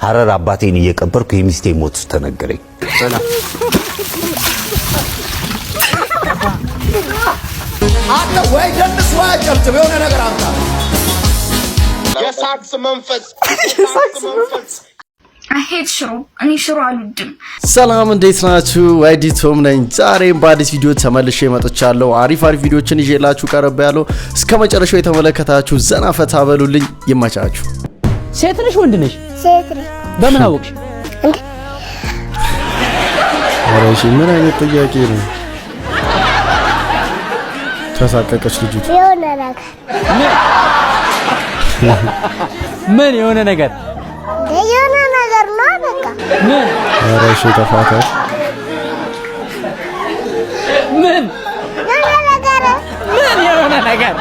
ሐረር አባቴን እየቀበርኩ የሚስቴ ሞት ተነገረኝ። አንተ ወይ ደንስ ወይ ጨብጭብ የሆነ ነገር አምጣ። የሳክስ መንፈስ አሄድ ሽሮ እኔ ሽሮ አልወድም። ሰላም እንዴት ናችሁ? ዋይዲ ቶም ነኝ። ዛሬም በአዲስ ቪዲዮ ተመልሼ መጥቻለሁ። አሪፍ ቪዲዮችን ይዤላችሁ ቀርብ ያለው እስከ መጨረሻው የተመለከታችሁ ዘና ፈታ በሉልኝ። ይመቻችሁ። ሴት ነሽ ወንድ ነሽ? ሴት ነኝ። በምን አወቅሽ? አረሽ ምን አይነት ጥያቄ ነው? ተሳቀቀች ልጅቱ። የሆነ ነገር ምን የሆነ ነገር ነው በቃ። ምን አረሽ ተፋታሽ? ምን የሆነ ነገር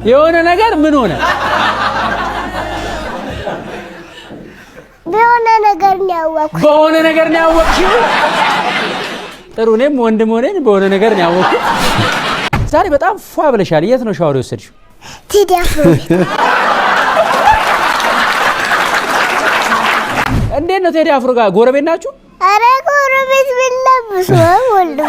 የሆነ ነገር ምን ሆነ? በሆነ ነገር ነው ያወቅኩት። በሆነ ነገር ነው ያወቅሽው? ጥሩ ነኝ ወንድም ሆነን በሆነ ነገር ነው ያወቅኩት። ዛሬ በጣም ፏ ብለሻል። የት ነው ሻወር የወሰድሽው? ቴዲ አፍሮ። እንዴት ነው ቴዲ አፍሮ ጋር ጎረቤት ናችሁ? አረ ጎረቤት ብለብስ ወልዱ።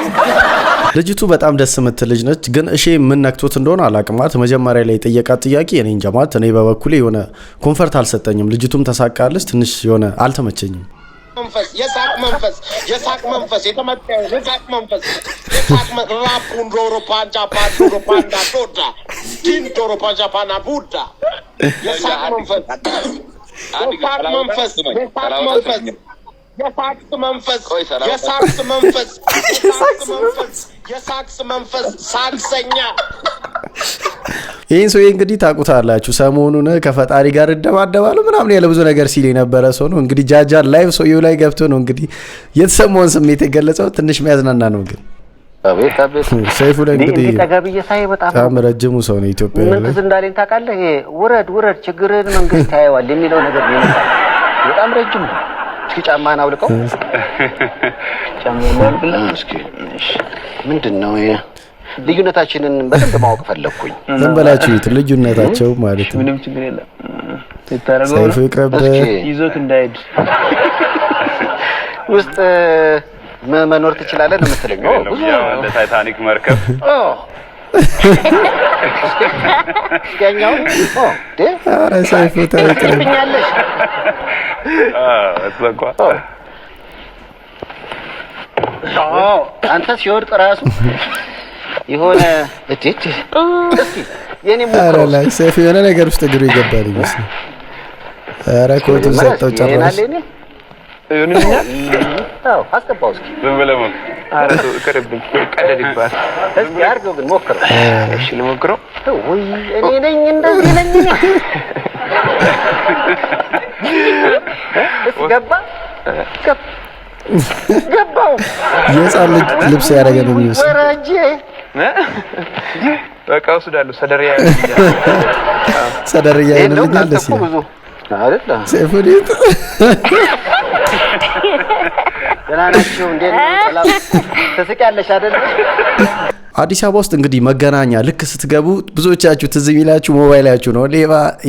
ልጅቱ በጣም ደስ የምትል ልጅ ነች። ግን እሺ ምን ነክቶት እንደሆነ አላቅማት። መጀመሪያ ላይ ጠየቃት ጥያቄ እኔ እንጃ ማለት እኔ በበኩሌ የሆነ ኮንፈርት አልሰጠኝም። ልጅቱም ተሳቃለች። ትንሽ የሆነ አልተመቸኝም። መንፈስ የሳቅ መንፈስ የተመጣው የሳቅ መንፈስ ራፑን ዶሮ ፓንጃ ፓንዶ ፓንዳ ቶዳ ዲን ዶሮ ፓንጃ ፓና ቡዳ የሳቅ መንፈስ የሳክስ መንፈስ ሳክሰኛ። ይህን ሰውዬ እንግዲህ ታውቁታላችሁ። ሰሞኑን ከፈጣሪ ጋር እደባደባለሁ ምናምን ያለ ብዙ ነገር ሲል የነበረ ሰው ነው። እንግዲህ ጃጃን ላይቭ ሰውዬው ላይ ገብቶ ነው እንግዲህ የተሰማውን ስሜት የገለጸው። ትንሽ የሚያዝናና ነው ግን ሰይፉ ላይ እንግዲህ በጣም ረጅሙ ሰው ነው ኢትዮጵያ ላይ። ምን እንዳለኝ ታውቃለህ? ውረድ ችግርን መንግስት ያየዋል የሚለው ነገር ነው። በጣም ረጅም ነው። እስኪ ጫማህን አውልቀው። ጫማህን አውልቀው እስኪ። ምንድነው ልዩነታችንን በደንብ ማወቅ ፈለኩኝ። ዝም በላችሁ ልዩነታቸው ማለት ነው። ምንም ችግር የለም። ተታረገው ሰይፉ ይቅረብ ይዞት እንዳይሄድ ውስጥ መኖር ትችላለህ ነው የምትለኝ? ብዙ እንደ ታይታኒክ መርከብ ያኛው ኧረ ሰይፉ ታይቀርብኛለሽ። እሰቋ አንተ ሲወድቅ ራሱ የሆነ እቴት የኔ ኧረ ላይ ሰይፉ የሆነ ነገር ውስጥ እግሩ ይገባል ይመስል። ኧረ ኮቱ ሰጠው ጨራሽ። አዎ አስገባው እስኪ ዝም ብለህ ሞክር። ኧረ ከረብኝ ቀደድ ይባል እስኪ አድርገው ግን ሞክር። እሺ ልሞክረው። ወይ እኔ ነኝ እንደዚህ ነኝ። ገባው የጻን ልብስ ያደረገ ነው የሚመስለው። ወራጄ በቃ ወስዳለሁ። ሰደርያ ይልኛል ደስ ይላል አይደል? ሰይፉ ዲት ደናናችሁ እንዴ ነው? ሰላም ተስቂያለሽ አይደል? አዲስ አበባ ውስጥ እንግዲህ መገናኛ ልክ ስትገቡ ብዙዎቻችሁ ትዝ የሚላችሁ ሞባይላችሁ ነው።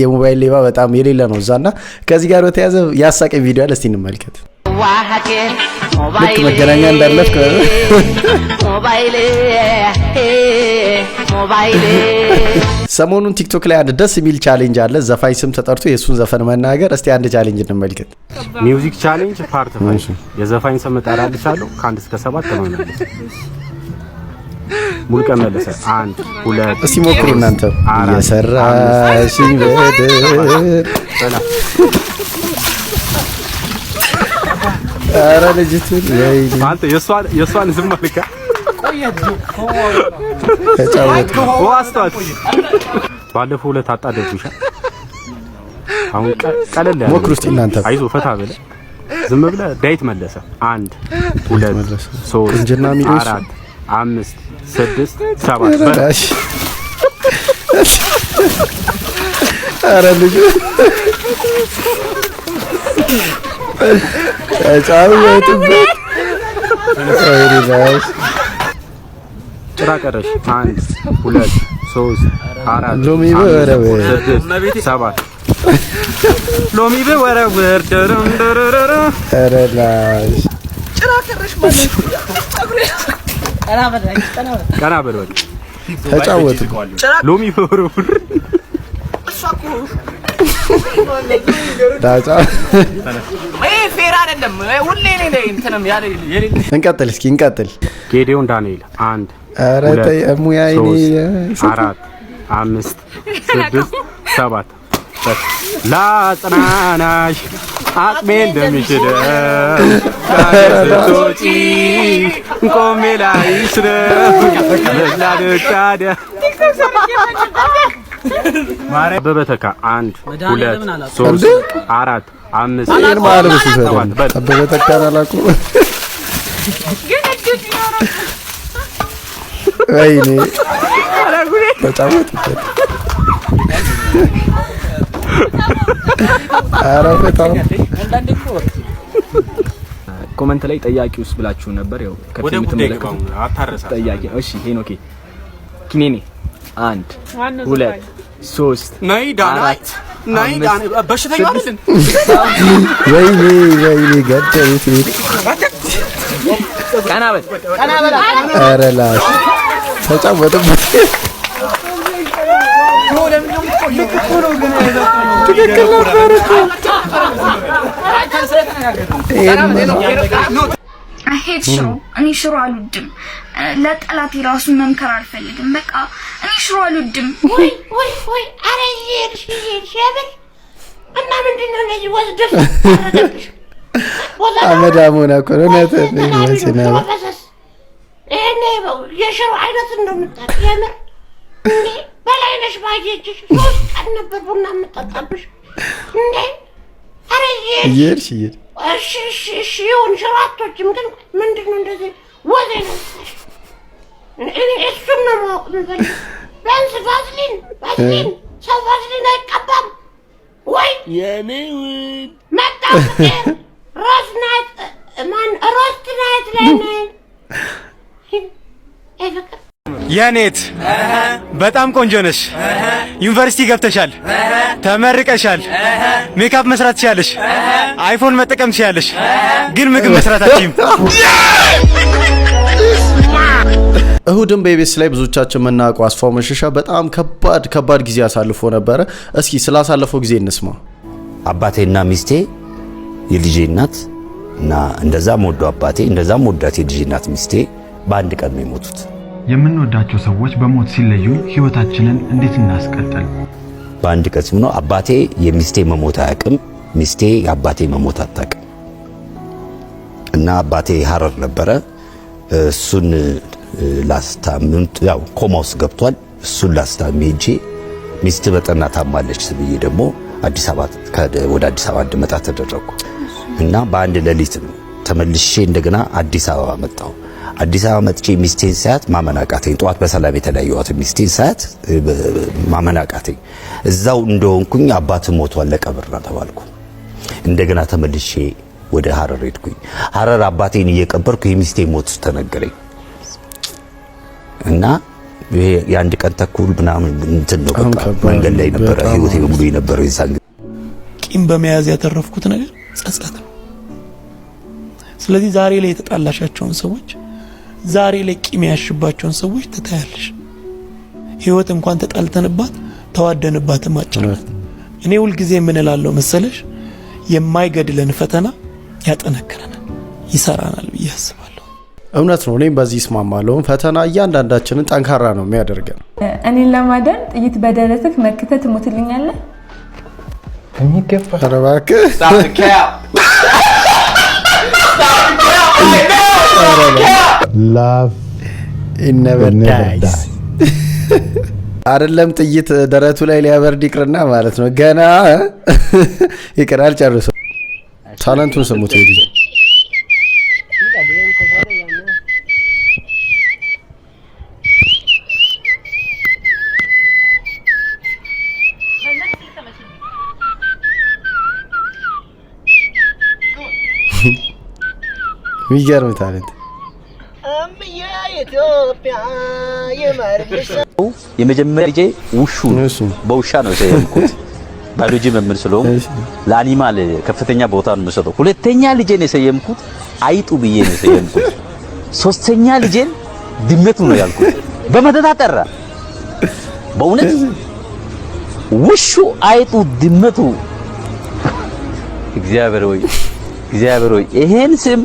የሞባይል ሌባ በጣም የሌለ ነው እዛና ከዚህ ጋር በተያያዘ ያሳቀኝ ቪዲዮ አለ። እስቲ እንመልከት። ልክ መገናኛ እንዳለፍክ ሰሞኑን ቲክቶክ ላይ አንድ ደስ የሚል ቻሌንጅ አለ። ዘፋኝ ስም ተጠርቶ የሱን ዘፈን መናገር። እስቲ አንድ ቻሌንጅ እንመልከት። ሚውዚክ ቻሌንጅ ፓርት 5 የዘፋኝ ስም እጠራልሻለሁ ከ1 እስከ 7 ተማናለሽ። ሙሉቀን መለሰ 1 2 እስቲ ሞክሩ እናንተ። የሰራሽኝ በደር ኧረ ልጅቱ ወይ አንተ የሷን ዝም አልካ ባለፈው ሁለት አጣደብሻ። አሁን ቀለል ያለ ሞክሩ እስቲ እናንተ። አይዞ ፈታ በለ ዝም ብለህ ዳይት መለሰ 1 2 3 እንጀና ሚሉስ 4 5 6 7 በላሽ። ኧረ ልጅ ተጫወቱበት። አይሪባስ ጭራ ቀረሽ 1 2 3 4 ሎሚ በረበ 7 ሎሚ በወረወር ደረረረረ አረላሽ ጭራከረሽ ማለት ቀና በል ተጫወቱ ሎሚ በወረወር እሷኩ ዳጫ ፌር አይደለም ሁሌ ነኝ እንትንም ያለ እንቀጥል እስኪ እንቀጥል ጌዲዮን ዳንኤል 1 ኧረ ተይ ሙያይኒ 4 5 6 7 ላጽናናሽ አቅሜ እንደሚችለው ታደሶጪ ቆሜ ላይሽ ነው ለላደቃደ ማርያም በበተካ 1 2 3 4 5 ይሄን ማለት ነው በበተካ አላቁ ወይኔ ተጫወቱበት አራፈታው ኮሜንት ላይ ጠያቂ ውስጥ ብላችሁ ነበር ያው ከፊት ምትመለከቱ አታረሳ ጠያቂ እሺ ሄኖኬ ኪኔኔ 1 2 3 ነይ ዳናት ነይ ዳና በሽተኛ አይደል ወይኔ ገደሉት ቀናበል አረላሽ ተጫወቱበት ትክክል ነበር አሄድ ሽሮ እኔ ሽሮ አልወድም። ለጠላቴ ራሱ መምከር አልፈልግም። በቃ እኔ ሽሮ አልወድም። ወይ አረ ይሄድሽ ሸበል እና ምንድነው እንደዚህ ወስደሽ አመዳሙና ኮሮናት ነው እኔ የሽሮ አይነት እንደምጣጥ የምር እንዴ በላይነሽ ባየችሽ 3 ቀን ነበር ቡና የምጠጣብሽ እንዴ አረ ይሄድሽ እሺ ይሁን ሽራቶችም ግን ምንድነው እንደዚህ ወዜ ነው እኔ እሱን ነው ማወቅ የምፈልግ ቢያንስ ቫዝሊን ሰው ቫዝሊን አይቀባም ወይ የኔ መጣ ሮዝ ናይት ላይ ነኝ የኔት በጣም ቆንጆ ነሽ ዩኒቨርሲቲ ገብተሻል ተመርቀሻል ሜካፕ መስራት ትችያለሽ አይፎን መጠቀም ትችያለሽ ግን ምግብ መስራት አትችይም እሁድም በኢቢኤስ ላይ ብዙዎቻችን የምናውቀው አስፋው መሸሻ በጣም ከባድ ጊዜ አሳልፎ ነበረ እስኪ ስላሳለፈው ጊዜ እንስማ አባቴና ሚስቴ የልጄ እናት እና እንደዛም ወዶ አባቴ እንደዛም ወዳት የልጄ እናት ሚስቴ በአንድ ቀን ነው የሞቱት የምንወዳቸው ሰዎች በሞት ሲለዩ ህይወታችንን እንዴት እናስቀጥል በአንድ ቀን ሲሆን አባቴ የሚስቴ መሞት አያውቅም ሚስቴ የአባቴ መሞት አታውቅም እና አባቴ ሐረር ነበረ እሱን ላስታምንት ያው ኮማ ውስጥ ገብቷል እሱን ላስታምጄ ሚስት በጠና ታማለች ስብዬ ደግሞ ወደ አዲስ አበባ እንድመጣ ተደረኩ እና በአንድ ሌሊት ነው ተመልሼ እንደገና አዲስ አበባ መጣሁ አዲስ አበባ መጥቼ ሚስቴን ሳያት ማመናቃተኝ ጧት በሰላም የተለያየዋት ሚስቴን ሳያት ማመናቃተኝ እዛው እንደሆንኩኝ አባት ሞቷል ለቀብርና ተባልኩ እንደገና ተመልሼ ወደ ሐረር ሄድኩኝ ሐረር አባቴን እየቀበርኩ የሚስቴ ሞት ተነገረኝ እና የአንድ ቀን ተኩል ምናምን እንትን ነው በቃ መንገድ ላይ ነበር ህይወቴ በሙሉ የነበረው ይሳን ቂም በመያዝ ያተረፍኩት ነገር ጸጸት ነው ስለዚህ ዛሬ ላይ የተጣላሻቸውን ሰዎች ዛሬ ላይ ቂም ያሽባቸውን ሰዎች ተታያለሽ ህይወት እንኳን ተጣልተንባት ተዋደንባትም አጭናት እኔ ሁሉ ጊዜ ምን እላለሁ መሰለሽ የማይገድለን ፈተና ያጠነክረናል ይሰራናል ብዬ አስባለሁ እውነት ነው እኔም በዚህ እስማማለሁ ፈተና እያንዳንዳችንን ጠንካራ ነው የሚያደርገን እኔን ለማዳን ጥይት በደረትህ መክተት ትሞትልኛለህ የሚገፋ ረባክ Love never dies አይደለም ጥይት ደረቱ ላይ ሊያበርድ ይቅርና ማለት ነው ገና ይቅራል ጨርሶ ታለንቱን ስሙት ይዲ የሚገርም ታለንት የመጀመሪያ ልጄ ውሹ በውሻ ነው የሰየምኩት ባዮሎጂ መምህር ስለሆንኩ ለአኒማል ከፍተኛ ቦታ ነው የምሰጠው። ሁለተኛ ልጄን የሰየምኩት አይጡ ብዬ ነው የሰየምኩት። ሶስተኛ ልጄን ድመቱ ነው ያልኩት። በመተታ ጠራ። በእውነት ውሹ፣ አይጡ፣ ድመቱ እግዚአብሔር ሆይ ይሄን ስም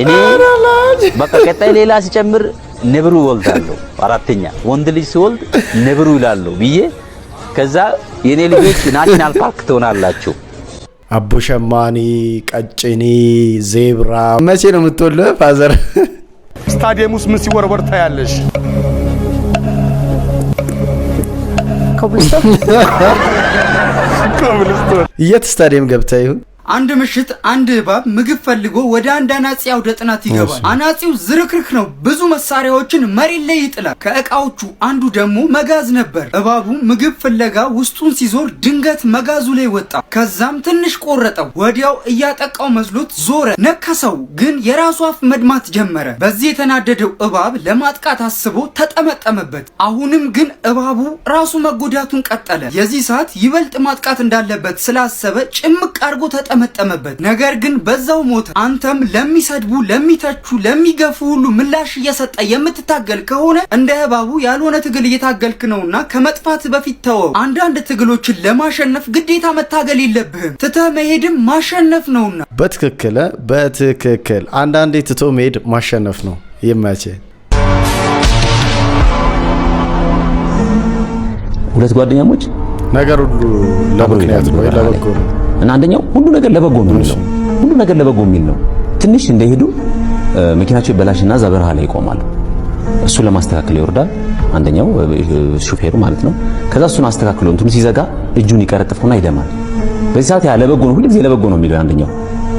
እኔ በቃ ቀጣይ ሌላ ሲጨምር ነብሩ ወልዳለሁ። አራተኛ ወንድ ልጅ ሲወልድ ነብሩ ይላሉ ብዬ ከዛ የኔ ልጆች ናሽናል ፓርክ ትሆናላችሁ። አቦ ሸማኔ፣ ቀጭኔ፣ ዜብራ መቼ ነው የምትወልደው ፋዘር? ስታዲየም ውስጥ ምን ሲወርወር ታያለሽ? ኮብልስቶን የት ስታዲየም ገብታ ይሁን? አንድ ምሽት አንድ እባብ ምግብ ፈልጎ ወደ አንድ አናጺ አውደ ጥናት ይገባል። አናጺው ዝርክርክ ነው፣ ብዙ መሳሪያዎችን መሬት ላይ ይጥላል። ከእቃዎቹ አንዱ ደግሞ መጋዝ ነበር። እባቡ ምግብ ፍለጋ ውስጡን ሲዞር ድንገት መጋዙ ላይ ወጣ። ከዛም ትንሽ ቆረጠው። ወዲያው እያጠቃው መስሎት ዞረ፣ ነከሰው። ግን የራሱ አፍ መድማት ጀመረ። በዚህ የተናደደው እባብ ለማጥቃት አስቦ ተጠመጠመበት። አሁንም ግን እባቡ ራሱ መጎዳቱን ቀጠለ። የዚህ ሰዓት ይበልጥ ማጥቃት እንዳለበት ስላሰበ ጭምቅ አድርጎ ተጠመጠመበት። ነገር ግን በዛው ሞተ። አንተም ለሚሰድቡ፣ ለሚተቹ፣ ለሚገፉ ሁሉ ምላሽ እየሰጠ የምትታገል ከሆነ እንደ እባቡ ያልሆነ ትግል እየታገልክ ነውና ከመጥፋት በፊት ተወው። አንዳንድ ትግሎችን ለማሸነፍ ግዴታ መታገል የለብህም፣ ትተህ መሄድም ማሸነፍ ነውና። በትክክል አንዳንዴ ትቶ መሄድ ማሸነፍ ነው። ይመቼ። ሁለት ጓደኛሞች ነገር ሁሉ ለምክንያት ነው ለበጎ ነው እና አንደኛው ሁሉ ነገር ለበጎ ነው የሚለው ሁሉ ነገር ለበጎ የሚል ነው። ትንሽ እንደሄዱ መኪናቸው ይበላሽና እዛ በረሃ ላይ ይቆማሉ። እሱ ለማስተካከል ይወርዳል፣ አንደኛው ሹፌሩ ማለት ነው። ከዛ እሱን አስተካክሎ እንትኑ ሲዘጋ እጁን ይቀረጥፍና ይደማል። በዚህ ሰዓት ያ ለበጎ ነው፣ ሁሉ ጊዜ ለበጎ ነው የሚለው አንደኛው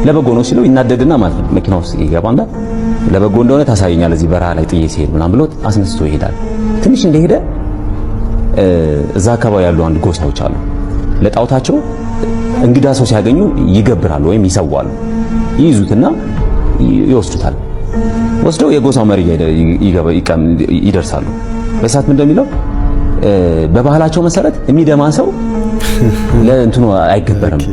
ለበጎ ነው ሲለው ይናደድና ማለት ነው መኪናው ውስጥ ይገባና ለበጎ እንደሆነ ታሳየኛለህ እዚህ በረሃ ላይ ጥዬ ሲሄድ ምናምን ብሎት አስነስቶ ይሄዳል። ትንሽ እንደሄደ እዛ አካባቢ ያሉ አንድ ጎሳዎች አሉ። ለጣውታቸው እንግዳ ሰው ሲያገኙ ይገብራሉ ወይም ይሰዋሉ። ይይዙትና ይወስዱታል። ወስደው የጎሳው መሪ ይደርሳሉ። በሰዓት ምን እንደሚለው በባህላቸው መሰረት የሚደማ ሰው ለእንትኑ አይገበርም፣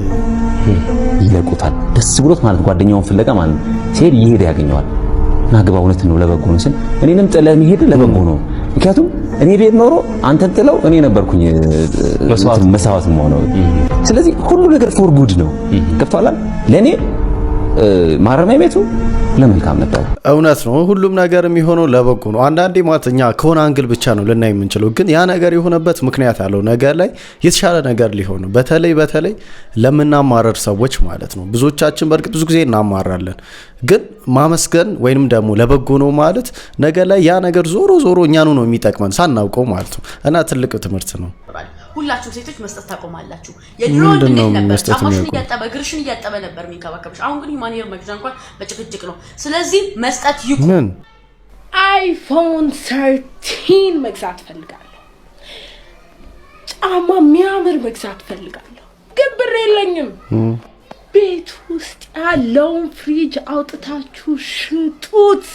ይለቁታል። ደስ ብሎት ማለት ጓደኛውን ፍለጋ ማለት ሲሄድ ይሄድ ያገኘዋል። እና ግባ እውነት ነው ለበጎ ነው ሲል እኔንም ጥለህ መሄድ ለበጎ ነው። ምክንያቱም እኔ ቤት ኖሮ አንተን ጥለው እኔ ነበርኩኝ መስዋዕት ነው። ስለዚህ ሁሉ ነገር ፎር ጉድ ነው። ገብቷል። ለኔ ማረሚያ ቤቱ ለመልካም ነበር። እውነት ነው። ሁሉም ነገር የሚሆነው ለበጎ ነው። አንዳንዴ ማተኛ ከሆነ አንግል ብቻ ነው ልናይ የምንችለው፣ ግን ያ ነገር የሆነበት ምክንያት አለው። ነገር ላይ የተሻለ ነገር ሊሆን ነው። በተለይ ለምናማረር ሰዎች ማለት ነው። ብዙዎቻችን በእርግጥ ብዙ ጊዜ እናማራለን፣ ግን ማመስገን ወይንም ደግሞ ለበጎ ነው ማለት ነገር ላይ ያ ነገር ዞሮ እኛኑ ነው የሚጠቅመን ሳናውቀው ማለት ነው። እና ትልቅ ትምህርት ነው። ሁላችሁ ሴቶች መስጠት ታቆማላችሁ። የድሮ ነበር ጫማሽን እያጠበ እግርሽን እያጠበ ነበር የሚንከባከብሽ። አሁን ግን ማኒር መግዣ እንኳን በጭቅጭቅ ነው። ስለዚህ መስጠት ይቁም። ምን አይፎን 13 መግዛት ፈልጋለሁ። ጫማ የሚያምር መግዛት ፈልጋለሁ፣ ግን ብር የለኝም። ቤት ውስጥ ያለውን ፍሪጅ አውጥታችሁ ሽጡት።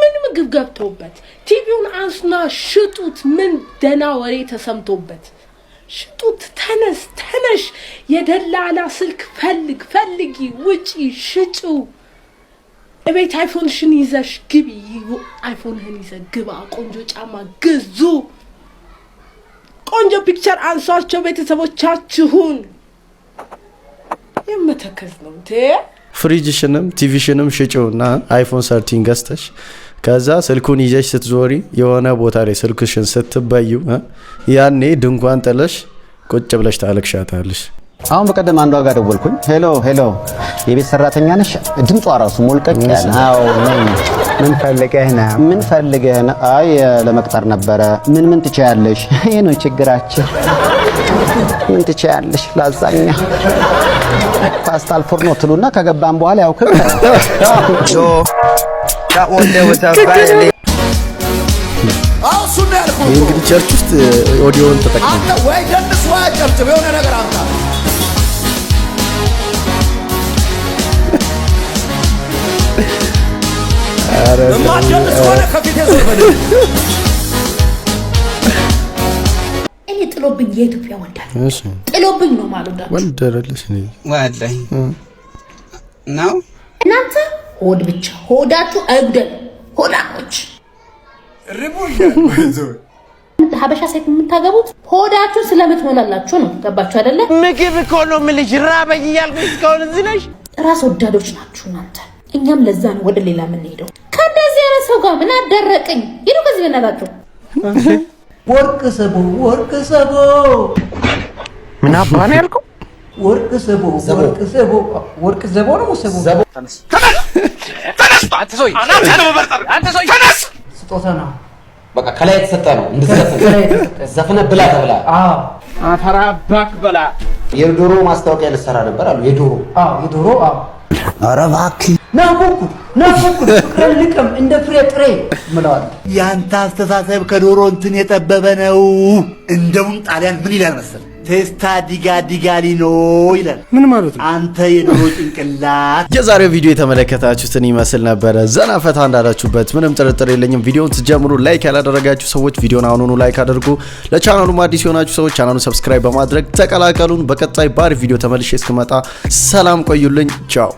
ምን ምግብ ገብቶበት ቲቪውን አንሱና ሽጡት። ምን ደና ወሬ ተሰምቶበት ሽጡት። ተነሽ፣ የደላላ ስልክ ፈልጊ፣ ውጪ፣ ሽጩ። እቤት አይፎንሽን ይዘሽ ግቢ፣ አይፎንህን ይዘህ ግባ። ቆንጆ ጫማ ግዙ፣ ቆንጆ ፒክቸር አንሷቸው ቤተሰቦቻችሁን። የምተከዝ ነው እንዴ? ፍሪጅሽንም ቲቪሽንም ሽጪውና አይፎን 13 ገዝተሽ ከዛ ስልኩን ይዘሽ ስትዞሪ የሆነ ቦታ ላይ ስልክሽን ስትበዩ ያኔ ድንኳን ጥለሽ ቁጭ ብለሽ ታለቅሻታለሽ። አሁን በቀደም አንዷ ጋር ደወልኩኝ። ሄሎ የቤት ሰራተኛ ነሽ? ድምጿ ራሱ ሞልቀቅ ያለ። አዎ ምን ፈልገህ ነው? አይ ለመቅጠር ነበረ። ምን ትችያለሽ? ይሄ ነው ችግራችን። ምን ትችያለሽ? ላዛኛ ፓስታ አልፎርኖ ትሉና ከገባን በኋላ ያው እንግዲህ ቸርች ውስጥ ኦዲዮን ተጠቅመን ወይ ደንስ ወይ ጨብጭብ የሆነ ነገር አምጣ። እኔ ጥሎብኝ የኢትዮጵያ ወንዳል እሺ ጥሎብኝ ነው ማለት ነው። ወንደረልሽ ነው ወላሂ ነው። እናንተ ሆድ ብቻ ሆዳችሁ አይጉደል። ሆዳሞች ሪቡያ ሀበሻ ሴት የምታገቡት ሆዳችሁ ስለምትሞላላችሁ ነው። ገባችሁ አይደለ? ምግብ እኮ ነው የምልሽ። ራበኝ እያልኩ እስካሁን እዚህ ነሽ። ራስ ወዳዶች ናችሁ እናንተ። እኛም ለዛ ነው ወደ ሌላ የምንሄደው። ከእንደዚህ አይነት ሰው ጋር ምን አደረቀኝ? ሂዱ ከዚህ በእናታችሁ። ወርቅ ሰቦ ምን አባ ነው ያልከው? ወርቅ ሰቦ ነው ሰቦ ተነስ አንተ ሰውዬ ተነስ። ስጦታ ነው በቃ ከላይ የተሰጠ ነው። ዘፍነ ብላ ተብላ። አፈራባክ በላ። የዶሮ ማስታወቂያ ልሰራ ነበር አሉ። የዶሮ ኧረ እባክህ ናፉኩ ፍቅር ልቅም እንደ ፍሬ ጥሬ ምለዋል። ያንተ አስተሳሰብ ከዶሮ እንትን የጠበበ ነው። እንደውም ጣሊያን ምን ይላል መሰል? ቴስታ ዲጋሊኖ ይላል። ምን ማለት ነው? አንተ የዶሮ ጭንቅላት። የዛሬው ቪዲዮ የተመለከታችሁትን ይመስል ነበረ። ዘና ፈታ እንዳላችሁበት ምንም ጥርጥር የለኝም። ቪዲዮውን ስትጀምሩ ላይክ ያላደረጋችሁ ሰዎች ቪዲዮን አሁኑኑ ላይክ አድርጉ። ለቻናሉም አዲስ የሆናችሁ ሰዎች ቻናሉን ሰብስክራይብ በማድረግ ተቀላቀሉን። በቀጣይ ባሪ ቪዲዮ ተመልሼ እስክመጣ ሰላም ቆዩልኝ። ቻው